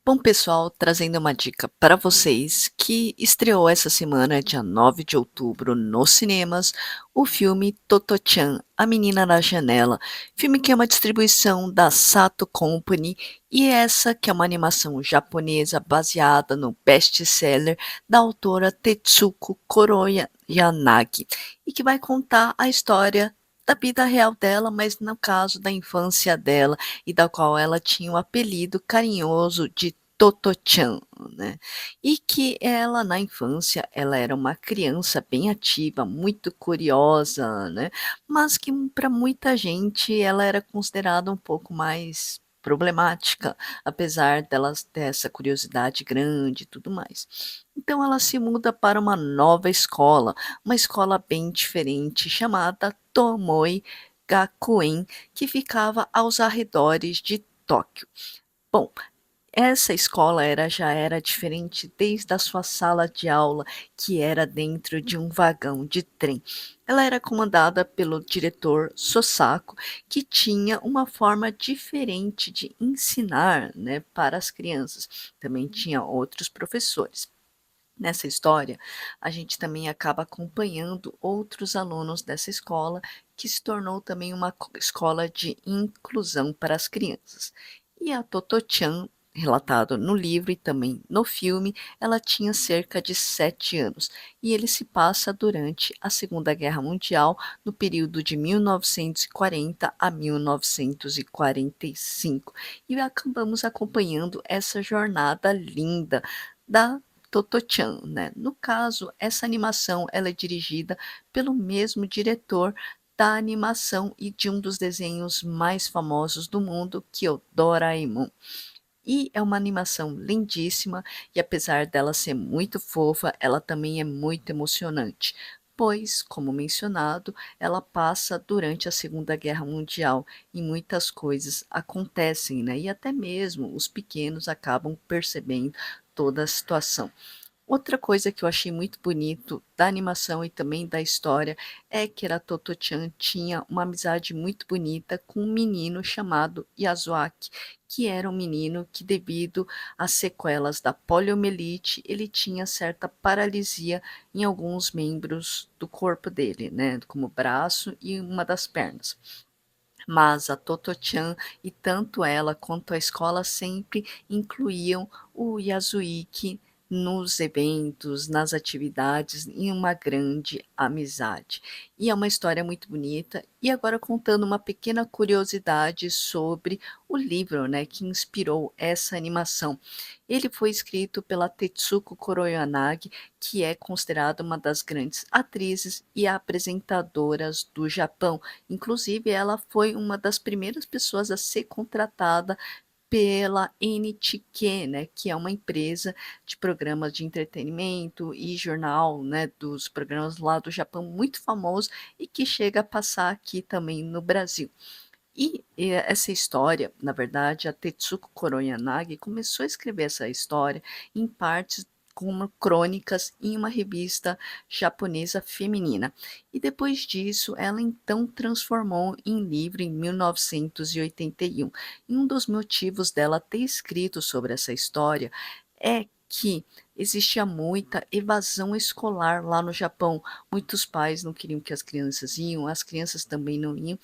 Bom, pessoal, trazendo uma dica para vocês que estreou essa semana, dia 9 de outubro, nos cinemas, o filme Toto-chan, A Menina na Janela. Filme que é uma distribuição da Sato Company e essa que é uma animação japonesa baseada no best-seller da autora Tetsuko Yanagi e que vai contar a história da vida real dela, mas no caso da infância dela e da qual ela tinha o apelido carinhoso de Toto-chan, né. E que ela na infância, ela era uma criança bem ativa, muito curiosa, né, mas que para muita gente ela era considerada um pouco mais problemática, apesar delas ter essa curiosidade grande e tudo mais. Então ela se muda para uma nova escola, uma escola bem diferente chamada Tomoi Gakuen, que ficava aos arredores de Tóquio. Bom, essa escola já era diferente desde a sua sala de aula, que era dentro de um vagão de trem. Ela era comandada pelo diretor Sosako, que tinha uma forma diferente de ensinar, né, para as crianças. Também tinha outros professores. Nessa história, a gente também acaba acompanhando outros alunos dessa escola, que se tornou também uma escola de inclusão para as crianças. E a Toto-chan, relatado no livro e também no filme, ela tinha cerca de 7 anos, e ele se passa durante a Segunda Guerra Mundial, no período de 1940 a 1945. E acabamos acompanhando essa jornada linda da Toto-chan, né. No caso, essa animação ela é dirigida pelo mesmo diretor da animação e de um dos desenhos mais famosos do mundo, que é o Doraemon. E é uma animação lindíssima e apesar dela ser muito fofa, ela também é muito emocionante, pois, como mencionado, ela passa durante a Segunda Guerra Mundial e muitas coisas acontecem, né, e até mesmo os pequenos acabam percebendo toda a situação. Outra coisa que eu achei muito bonito da animação e também da história é que a Toto-chan tinha uma amizade muito bonita com um menino chamado Yasuaki, que era um menino que, devido às sequelas da poliomielite, ele tinha certa paralisia em alguns membros do corpo dele, né, como o braço e uma das pernas. Mas a Toto-chan e tanto ela quanto a escola sempre incluíam o Yasuiki nos eventos, nas atividades, em uma grande amizade. E é uma história muito bonita. E agora contando uma pequena curiosidade sobre o livro, né, que inspirou essa animação. Ele foi escrito pela Tetsuko Kuroyanagi, que é considerada uma das grandes atrizes e apresentadoras do Japão. Inclusive, ela foi uma das primeiras pessoas a ser contratada pela NTQ, né, que é uma empresa de programas de entretenimento e jornal, né, dos programas lá do Japão, muito famoso e que chega a passar aqui também no Brasil. E essa história, na verdade, a Tetsuko Kuroyanagi começou a escrever essa história em partes como crônicas em uma revista japonesa feminina. E depois disso, ela então transformou em livro em 1981. E um dos motivos dela ter escrito sobre essa história é que existia muita evasão escolar lá no Japão. Muitos pais não queriam que as crianças iam, as crianças também não iam.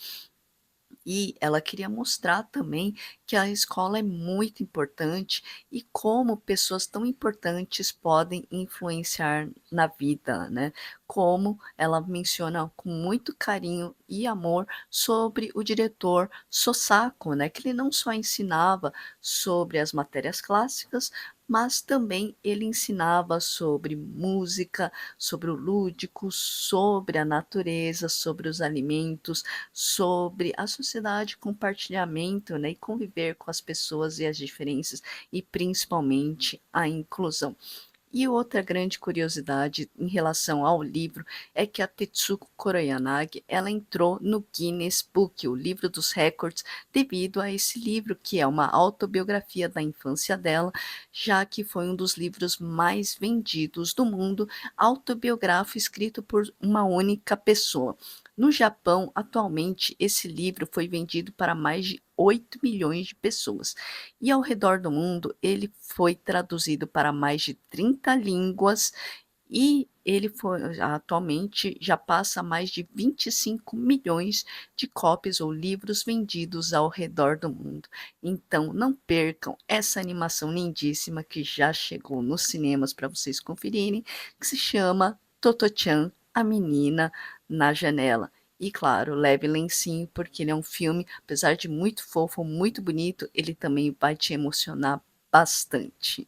E ela queria mostrar também que a escola é muito importante e como pessoas tão importantes podem influenciar na vida, né. Como ela menciona com muito carinho e amor sobre o diretor Sosako, né, que ele não só ensinava sobre as matérias clássicas, mas também ele ensinava sobre música, sobre o lúdico, sobre a natureza, sobre os alimentos, sobre a sociedade, compartilhamento, né, e conviver com as pessoas e as diferenças, e principalmente a inclusão. E outra grande curiosidade em relação ao livro é que a Tetsuko Kuroyanagi, ela entrou no Guinness Book, o livro dos recordes, devido a esse livro, que é uma autobiografia da infância dela, já que foi um dos livros mais vendidos do mundo, autobiográfico escrito por uma única pessoa. No Japão, atualmente, esse livro foi vendido para mais de 8 milhões de pessoas, e ao redor do mundo ele foi traduzido para mais de 30 línguas e ele foi atualmente já passa mais de 25 milhões de cópias ou livros vendidos ao redor do mundo. Então não percam essa animação lindíssima que já chegou nos cinemas para vocês conferirem, que se chama Totochan, a menina na janela. E claro, leve lencinho, porque ele é um filme, apesar de muito fofo, muito bonito, ele também vai te emocionar bastante.